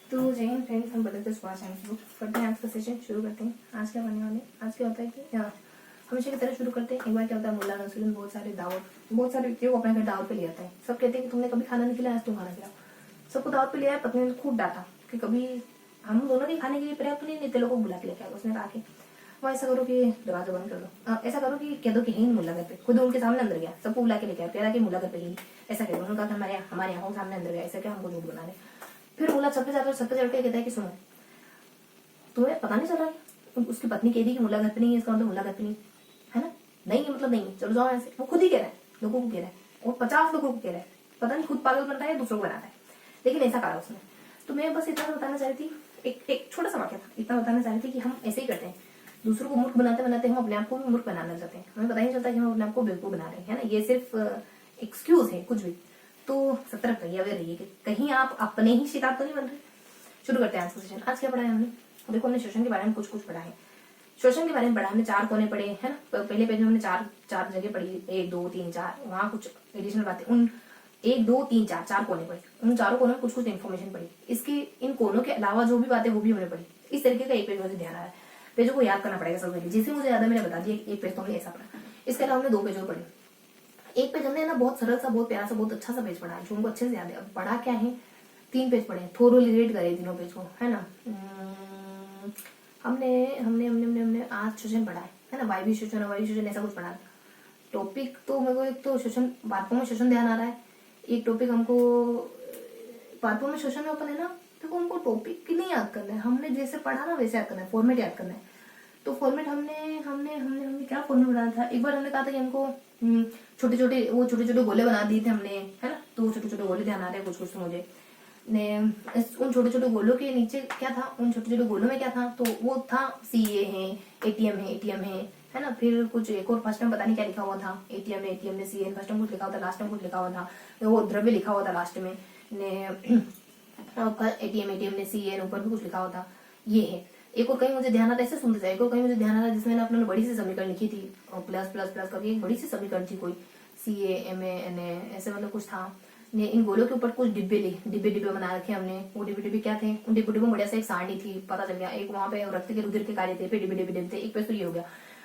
तो जय हिंद फ्रेंड्स, हम बदलते सुभाष चैनल बुक पढ़ते हैं। आज का सेशन शुरू करते हैं। आज क्या पढ़ने वाले हैं? आज क्या होता है कि हमेशा की तरह शुरू करते हैं। एक बार क्या होता है, मुल्ला नसरुद्दीन बहुत सारे व्यक्तियों को अपने घर दावत पे ले आता है। सब कहते हैं कि तुमने कभी खाना नहीं खिलाया, आज तुम खाना खिलाओ। सबको दावत पे ले आया। पत्नी ने खूब डांटा कि कभी हम दोनों के खाने के लिए पर्याप्त नहीं, इतने लोगों को बुला के लेके आओ। उसने कहा कि वहाँ ऐसा करो कि दरवाजा बंद कर दो, ऐसा करो कि कह दो कि ही मुल्ला घर पे। खुद उनके सामने अंदर गया, सबको बुला के लेके आया, कह रहा कि मुल्ला घर पे ही ऐसा कह दो। उन्होंने कहा कि हमारे यहाँ सामने अंदर गया, ऐसा क्या हमको झूठ बना रहे। फिर मुल्ला छत पे जाता है, छत पे चढ़ के कहता है कि सुनो, तुम्हें पता नहीं चल रहा है? उसकी पत्नी कह दी कि मुल्ला घर पे नहीं है, इसका मतलब मुल्ला घर पे नहीं है ना, नहीं है मतलब नहीं है, चलो जाओ ऐसे। वो खुद ही कह रहा है, लोगों को कह रहा है, और 50 लोगों को कह रहा है। पता नहीं खुद पागल बन रहा है, दूसरों को बनाता है, लेकिन ऐसा कहा उसने। तो मैं बस इतना बताना चाह रही थी, एक छोटा सा वाक्य था, इतना बताना चाह रही थी कि हम ऐसे ही करते हैं। दूसरों को मूर्ख बनाते बनाते हम अपने आप को भी मूर्ख बनाना चाहते हैं। हमें पता ही नहीं चलता कि हम अपने आप को बेवकूफ बना रहे हैं ना। ये सिर्फ एक्सक्यूज है कुछ भी। तो सतर्क रहिए, अवेयर रहिए कि कहीं आप अपने ही शिकार तो नहीं बन रहे। शुरू करते हैं आज का सेशन। आज क्या पढ़ा है हमने? देखो, हमने शोषण के बारे में कुछ पढ़ा है। शोषण के बारे में पढ़ा हमने, 4 कोने पढ़े है ना। पहले पेज में हमने चार जगह पढ़ी, 1 2 3 4। वहां कुछ एडिशनल बातें, उन 1 2 3 4 कोने पढ़े। उन चारों कोनों में कुछ इन्फॉर्मेशन पढ़ी। इसके इन कोनों के अलावा जो भी बातें वो भी हमने पढ़ी। इस तरीके का एक पेज मुझे ध्यान आ रहा है। पेजों को याद करना पड़ेगा सबसे पहले। जैसे मुझे याद है मैंने बता दिया, एक पेज तो हमने ऐसा पढ़ा। इसके अलावा हमने 2 पेज और पढ़े। एक पेज हमने ना बहुत सरल सा, बहुत प्यारा सा, बहुत अच्छा सा पेज पढ़ा है, जो हमको अच्छे से याद है। अब पढ़ा क्या है? 3 पेज पढ़े, थोरोली रीड करे तीनों पेज को, है ना। हमने हमने हमने हमने हमने आज शोषण पढ़ा है ना। वायवी शोषण, अवायवी शोषण, ऐसा कुछ पढ़ा था। टॉपिक तो मेरे को एक तो शोषण, बातों में शोषण ध्यान आ रहा है। एक टॉपिक हमको बातों में शोषण में अपन है ना, देखो हमको टॉपिक नहीं याद करना है, हमने जैसे पढ़ा ना वैसे याद करना है, फॉर्मेट याद करना है। तो फॉर्मेट हमने हमने हमने हमने क्या फॉर्मेट बनाया था? एक बार हमने कहा था कि हमको छोटे छोटे गोले बना दिए थे हमने, है ना। तो छोटे छोटे गोले ध्यान आ रहे हैं कुछ तो मुझे ने। उन छोटे छोटे गोलों के नीचे क्या था? उन छोटे छोटे गोलों में क्या था? तो वो था सीए है, एटीएम है ना। फिर कुछ एक और फर्स्ट में पता नहीं क्या लिखा हुआ था। एटीएम ने सीए, फर्स्ट में कुछ लिखा हुआ था, लास्ट में कुछ लिखा हुआ था। वो द्रव्य लिखा हुआ था लास्ट में ने। एटीएम ने सीए, ऊपर भी कुछ लिखा हुआ था। ये है। एक और कहीं मुझे ध्यान आ रहा है, ऐसे सुनते जाए। एक और कहीं मुझे ध्यान आ रहा है जिसमें अपने बड़ी सी समीकरण लिखी थी, और प्लस प्लस प्लस करके एक बड़ी सी समीकरण थी कोई, सीए एम एन ए ऐसे मतलब कुछ था। ने इन गोलों के ऊपर कुछ डिब्बे बना रखे हमने। वो डिब्बे क्या थे? उन डिब्बे में बढ़िया से एक सारणी थी, पता चल गया। एक वहां पे रक्त के रुधिर के कार्य थे, फिर डिब्बे थे। एक पे तो ये हो गया।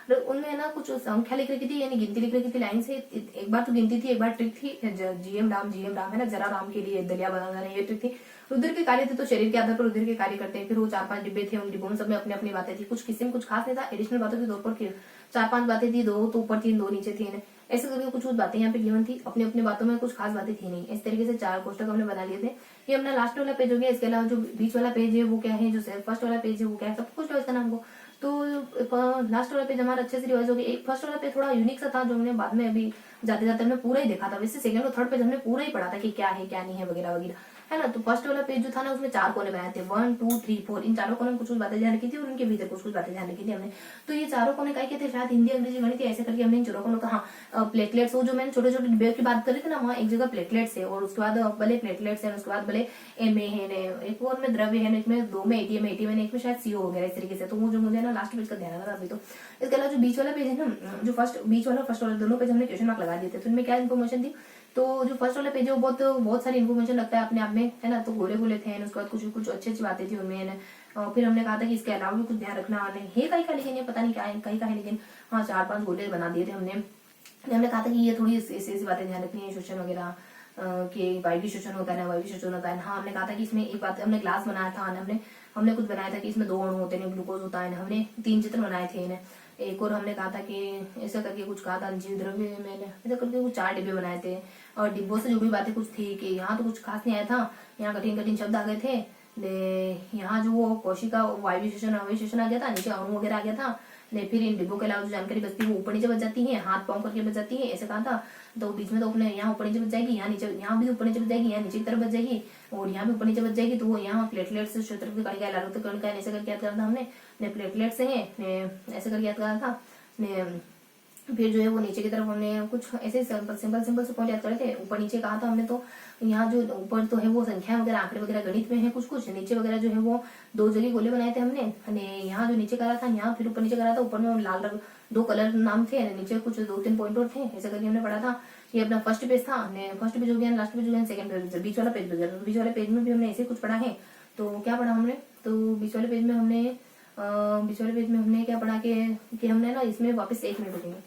उनमें ना कुछ संख्या लिख रखी थी, यानी गिनती लिख रखी थी लाइन से। एक बार तो गिनती थी, एक बार ट्रिक थी, जीएम राम है ना, जरा राम के लिए दलिया बनाना, ये ट्रिक थी। रुधिर के कार्य थे, तो शरीर के आधार पर रुधिर के कार्य करते हैं। फिर वो 4-5 डिब्बे थे, उन डिब्बों में सब में अपनी अपनी बातें थी। कुछ किसी में कुछ खास नहीं था, एडिशनल बातों के तौर पर 4-5 बातें थी, 2 तो ऊपर थी, 2 नीचे थी। ऐसे करके कुछ बातें यहाँ पे गिवन थी। अपनी अपनी बातों में कुछ खास बातें थी नहीं। इस तरीके से 4 कोष्टक हमने बना लिए थे। ये अपना लास्ट वाला पेज हो गया। इसके अलावा जो बीच वाला पेज है वो क्या है, जो फर्स्ट वाला पेज है वो क्या है, सब कुछ इसका नाम को। तो लास्ट वाला पेज हमारा अच्छे से रिवाइज हो गया। एक फर्स्ट वाला पेज थोड़ा यूनिक सा था, जो हमने बाद में अभी जाते जाते हमने पूरा ही देखा था। वैसे सेकंड और थर्ड पेज हमने पूरा ही पढ़ा था कि क्या है क्या नहीं है वगैरह वगैरह, है ना। तो फर्स्ट वाला पेज जो था ना, उसमें 4 कोने बनाए थे, 1 2 3 4। इन चारों कोने में कुछ बातें ध्यान रखी थी, और उनके भीतर कुछ बातें ध्यान रखी थी हमने। तो ये चारों कोने क्या थे? शायद हिंदी, अंग्रेजी, गणित, ऐसे करके हमने इन चारों कोनों का। हाँ, प्लेटलेट्स, वो जो मैंने छोटे छोटे डिब्बे की बात करी थी ना, वहाँ एक जगह प्लेटलेट्स है, और उसके बाद भले प्लेटलेट्स है, उसके बाद भले एमए है, एक और में द्रव्य है, एक में 2 में एटीएम है, एक में शायद सीओ वगैरह, इस तरीके से। तो वो जो मुझे ना लास्ट पेज का ध्यान रहा अभी। तो इसके अलावा जो बीच वाला पेज है ना, जो बीच वाला फर्स्ट वाला, दोनों पेज हमने क्वेश्चन मार्क लगा दिए थे। तो इनमें क्या इन्फॉर्मेशन थी? तो जो फर्स्ट वाला पेज है वो बहुत सारी इन्फॉर्मेशन लगता है अपने आप में, है ना। तो गोले थे, उसके बाद कुछ अच्छी बातें थी उनमें। और फिर हमने कहा था कि इसके अलावा भी कुछ ध्यान रखना है कहीं का, लेकिन ये पता नहीं क्या है कहीं का है, लेकिन हाँ 4-5 गोले बना दिए थे हमने कहा था कि ये थोड़ी ऐसी बातें ध्यान रखनी है, शोषण वगैरह कि वायवी शोषण होता है ना, वायवी शोषण होता है। हाँ, हमने कहा था कि इसमें एक बात, हमने ग्लास बनाया था, हमने कुछ बनाया था कि इसमें 2 अणु होते हैं, ग्लूकोज होता है ना। हमने 3 चित्र बनाए थे। एक और हमने कहा था कि ऐसा करके कुछ कहा था, जीव द्रव्य मैंने ऐसा करके कुछ 4 डिब्बे बनाए थे। और डिब्बों से जो भी बातें कुछ थी कि यहाँ तो कुछ खास नहीं आया था, यहाँ कठिन शब्द आ गए थे। यहाँ जो वो कोशिका वायवी शोषण अवयवी शोषण आ गया था, नीचे अणु वगैरह आ गया था। फिर इन डिब्बों के अलावा जो जानकारी बचती है वो ऊपर नीचे बच जाती है, हाथ पाँव करके बच जाती है, ऐसे कहा था। तो बीच में तो अपने यहाँ ऊपर नीचे बच जाएगी, यहाँ नीचे, यहाँ भी ऊपर नीचे बच जाएगी, यहाँ नीचे की तरफ बच जाएगी, और यहाँ भी ऊपर नीचे बच जाएगी। तो वो यहाँ प्लेटलेट्स, क्षेत्र की कणिका, लाल रक्त कणिका, ऐसे करके याद करा था हमने। प्लेटलेट्स है ऐसे करके याद करा था। फिर जो है वो नीचे की तरफ हमने कुछ ऐसे सिंपल से पॉइंट याद करे थे। ऊपर नीचे कहा था हमने। तो यहाँ जो ऊपर तो है वो संख्या वगैरह, आंकड़े वगैरह गणित में है कुछ, नीचे वगैरह जो है वो 2 जगह गोले बनाए थे हमने। यहाँ जो नीचे करा था, यहाँ फिर ऊपर नीचे करा था। ऊपर में लाल रंग 2 कलर नाम थे, नीचे कुछ 2-3 पॉइंट और थे, ऐसा करके हमने पढ़ा था। ये अपना फर्स्ट पेज था। फर्स्ट पेज हो गया, लास्ट पेज हो गया, सेकंड पेज, बीच वाला पेज हो गया। बीच वाले पेज में भी हमने ऐसे कुछ पढ़ा है। तो क्या पढ़ा हमने, तो बीच वाले पेज में हमने क्या पढ़ा कि हमने ना इसमें वापस 1 मिनट रुकेंगे।